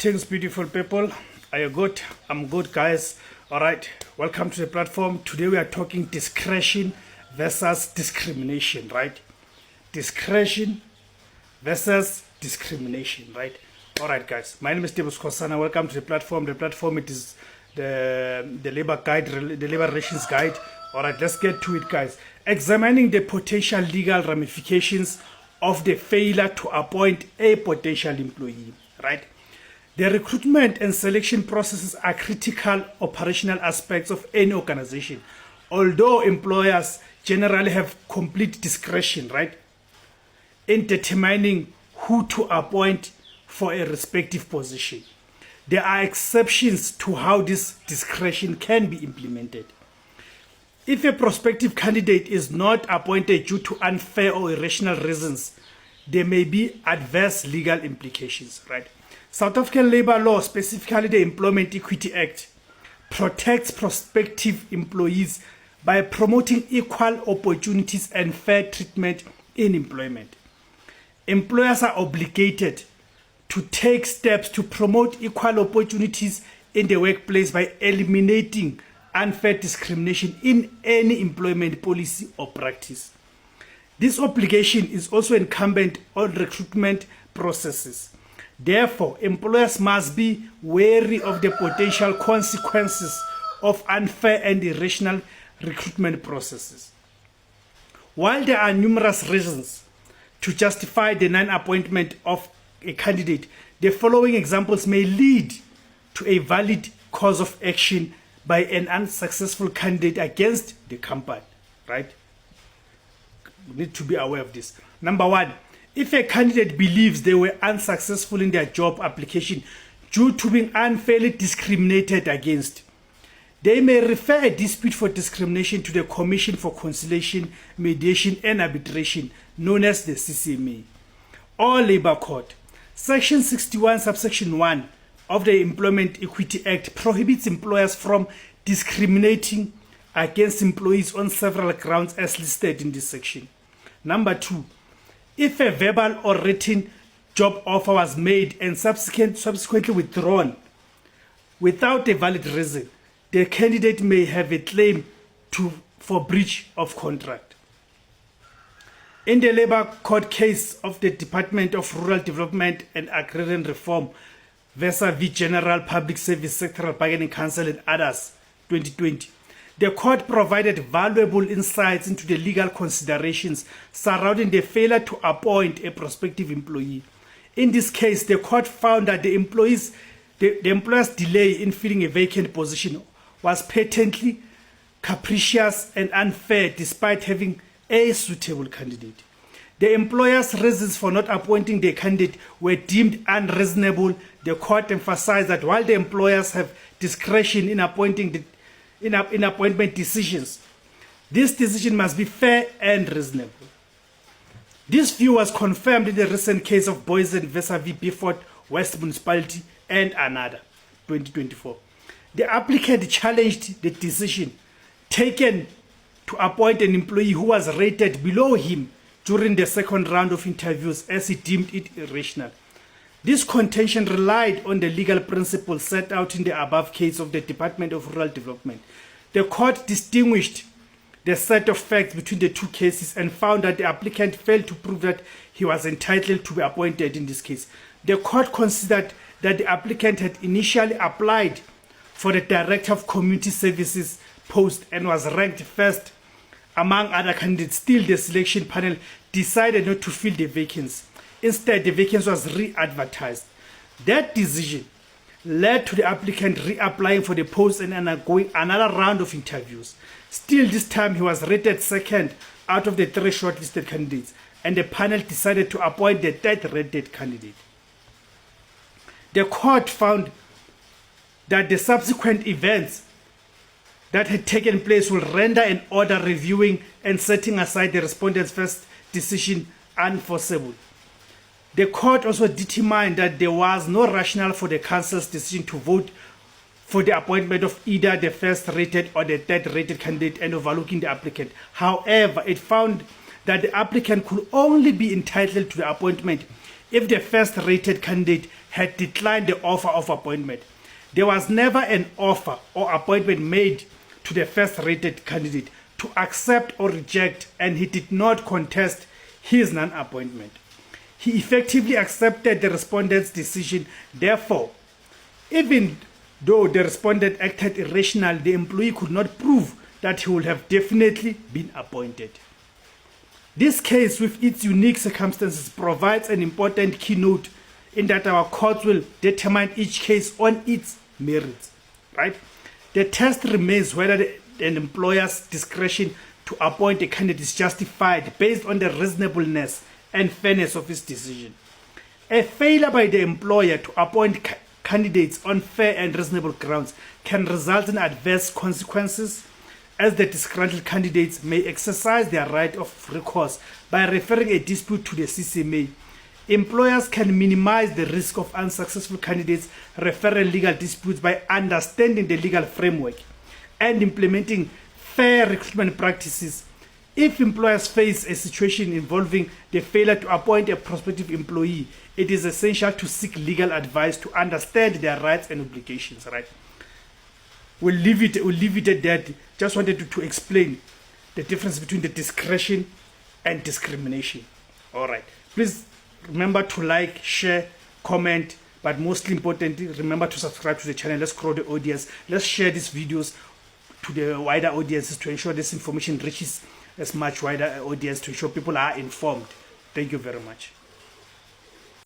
Greetings, beautiful people. Are you good? I'm good, guys. All right, welcome to the platform. Today we are talking discretion versus discrimination, right? Discretion versus discrimination, right? All right, guys. My name is Tebus Kosana. Welcome to the platform. The platform, it is the labor guide, the labor relations guide. All right, let's get to it, guys. Examining the potential legal ramifications of the failure to appoint a potential employee, right? The recruitment and selection processes are critical operational aspects of any organization, although employers generally have complete discretion, right, in determining who to appoint for a respective position. There are exceptions to how this discretion can be implemented. If a prospective candidate is not appointed due to unfair or irrational reasons, there may be adverse legal implications, right? South African labor law, specifically the Employment Equity Act, protects prospective employees by promoting equal opportunities and fair treatment in employment. Employers are obligated to take steps to promote equal opportunities in the workplace by eliminating unfair discrimination in any employment policy or practice. This obligation is also incumbent on recruitment processes. Therefore, employers must be wary of the potential consequences of unfair and irrational recruitment processes. While there are numerous reasons to justify the non-appointment of a candidate, the following examples may lead to a valid cause of action by an unsuccessful candidate against the company, right? We need to be aware of this. Number one, if a candidate believes they were unsuccessful in their job application due to being unfairly discriminated against, they may refer a dispute for discrimination to the Commission for Conciliation, Mediation and Arbitration, known as the CCMA, or Labour Court. Section 61, subsection 1 of the Employment Equity Act prohibits employers from discriminating against employees on several grounds as listed in this section. Number two, if a verbal or written job offer was made and subsequently withdrawn without a valid reason, the candidate may have a claim for breach of contract. In the Labour Court case of the Department of Rural Development and Agrarian Reform vis-a-vis General Public Service Sectoral Bargaining Council and others, 2020, the court provided valuable insights into the legal considerations surrounding the failure to appoint a prospective employee. In this case, the court found that the employer's delay in filling a vacant position was patently capricious and unfair despite having a suitable candidate. The employer's reasons for not appointing the candidate were deemed unreasonable. The court emphasized that while the employers have discretion in appointment decisions, this decision must be fair and reasonable. This view was confirmed in the recent case of Boysen vis-a-vis Beaufort West Municipality and another, 2024. The applicant challenged the decision taken to appoint an employee who was rated below him during the second round of interviews, as he deemed it irrational. This contention relied on the legal principles set out in the above case of the Department of Rural Development. The court distinguished the set of facts between the two cases and found that the applicant failed to prove that he was entitled to be appointed in this case. The court considered that the applicant had initially applied for the Director of Community Services post and was ranked first among other candidates. Still, the selection panel decided not to fill the vacancy. Instead, the vacancy was re-advertised. That decision led to the applicant reapplying for the post and undergoing another round of interviews. Still, this time he was rated second out of the three shortlisted candidates, and the panel decided to appoint the third rated candidate. The court found that the subsequent events that had taken place will render an order reviewing and setting aside the respondent's first decision unenforceable. The court also determined that there was no rationale for the council's decision to vote for the appointment of either the first rated or the third rated candidate and overlooking the applicant. However, it found that the applicant could only be entitled to the appointment if the first rated candidate had declined the offer of appointment. There was never an offer or appointment made to the first rated candidate to accept or reject, and he did not contest his non-appointment. He effectively accepted the respondent's decision. Therefore, even though the respondent acted irrationally, the employee could not prove that he would have definitely been appointed. This case, with its unique circumstances, provides an important keynote in that our courts will determine each case on its merits, right? The test remains whether an employer's discretion to appoint a candidate is justified based on the reasonableness and fairness of his decision. A failure by the employer to appoint candidates on fair and reasonable grounds can result in adverse consequences, as the disgruntled candidates may exercise their right of recourse by referring a dispute to the CCMA. Employers can minimize the risk of unsuccessful candidates referring legal disputes by understanding the legal framework and implementing fair recruitment practices. If employers face a situation involving the failure to appoint a prospective employee, it is essential to seek legal advice to understand their rights and obligations, right? We'll leave it at that. Just wanted to explain the difference between the discretion and discrimination. All right. Please remember to like, share, comment, but mostly importantly, remember to subscribe to the channel. Let's grow the audience. Let's share these videos to the wider audiences to ensure this information reaches as much wider audience, to ensure people are informed. Thank you very much.